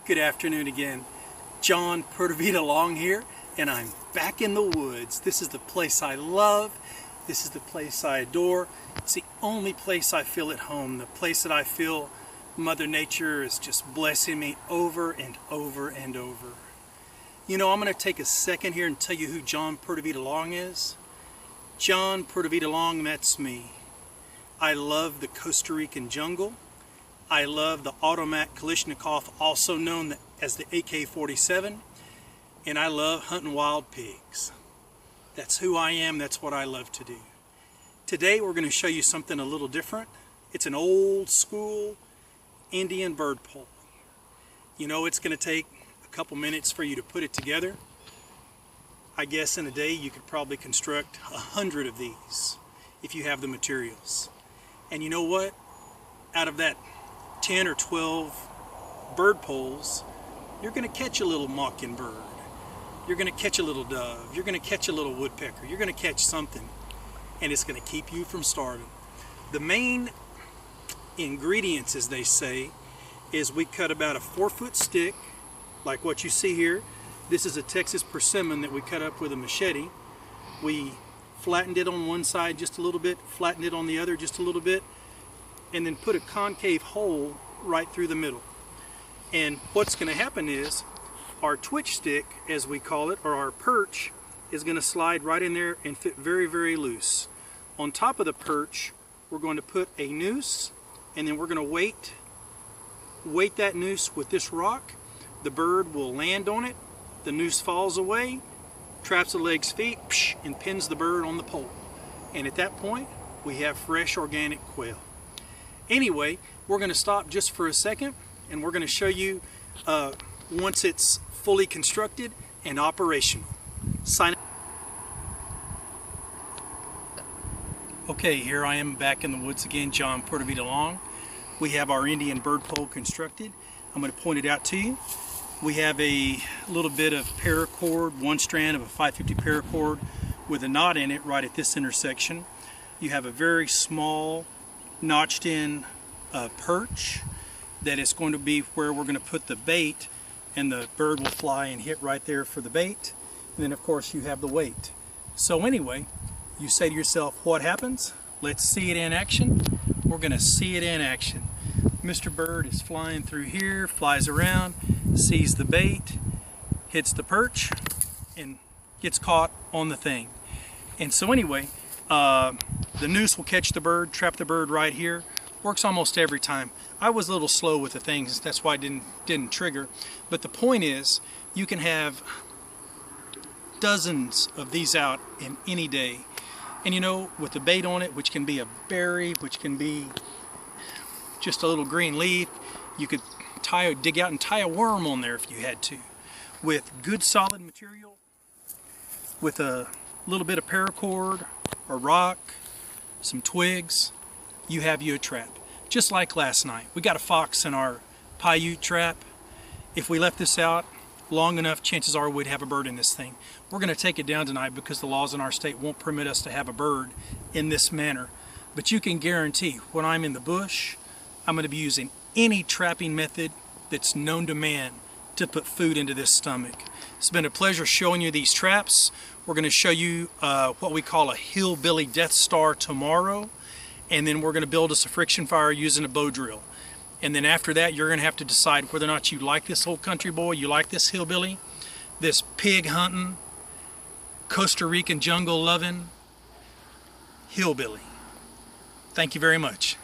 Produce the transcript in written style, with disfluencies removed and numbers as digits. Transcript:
Good afternoon again. John Vida Long here, and I'm back in the woods. This is the place I love. This is the place I adore. It's the only place I feel at home, the place that I feel Mother Nature is just blessing me over and over and over. You know, I'm going to take a second here and tell you who John Vida Long is. John Vida Long, that's me. I love the Costa Rican jungle. I love the automatic Kalashnikov, also known as the AK-47, and I love hunting wild pigs. That's who I am. That's what I love to do. Today we're going to show you something a little different. It's an old school Indian bird pole. You know, it's going to take a couple minutes for you to put it together. I guess in a day you could probably construct 100 of these if you have the materials. And you know what? Out of that 10 or 12 bird poles, you're going to catch a little mockingbird. You're going to catch a little dove. You're going to catch a little woodpecker. You're going to catch something, and it's going to keep you from starving. The main ingredients, as they say, is we cut about a 4-foot stick, like what you see here. This is a Texas persimmon that we cut up with a machete. We flattened it on one side just a little bit, flattened it on the other just a little bit, and then put a concave hole right through the middle. And what's going to happen is our twitch stick, as we call it, or our perch, is going to slide right in there and fit very, very loose. On top of the perch, we're going to put a noose, and then we're going to weight that noose with this rock. The bird will land on it, the noose falls away, traps the leg's feet, and pins the bird on the pole. And at that point, we have fresh organic quail. Anyway, we're going to stop just for a second, and we're going to show you once it's fully constructed and operational. Sign up. Okay, here I am back in the woods again, John Vida Long. We have our Indian bird pole constructed. I'm going to point it out to you. We have a little bit of paracord, one strand of a 550 paracord with a knot in it right at this intersection. You have a very small notched in perch that is going to be where we're going to put the bait, and the bird will fly and hit right there for the bait. And then of course you have the weight. So anyway, you say to yourself, what happens? Let's see it in action. We're going to see it in action. Mr. Bird is flying through here, flies around, sees the bait, hits the perch, and gets caught on the thing. And so anyway, the noose will catch the bird, trap the bird right here. Works almost every time. I was a little slow with the things, that's why I didn't trigger. But the point is, you can have dozens of these out in any day. And you know, with the bait on it, which can be a berry, which can be just a little green leaf, you could dig out and tie a worm on there if you had to. With good solid material, with a little bit of paracord, a rock, some twigs, you have you a trap. Just like last night. We got a fox in our Paiute trap. If we left this out long enough, chances are we'd have a bird in this thing. We're going to take it down tonight because the laws in our state won't permit us to have a bird in this manner. But you can guarantee when I'm in the bush, I'm going to be using any trapping method that's known to man to put food into this stomach. It's been a pleasure showing you these traps. We're going to show you what we call a hillbilly Death Star tomorrow. And then we're going to build us a friction fire using a bow drill. And then after that, you're going to have to decide whether or not you like this old country boy, you like this hillbilly, this pig hunting, Costa Rican jungle loving hillbilly. Thank you very much.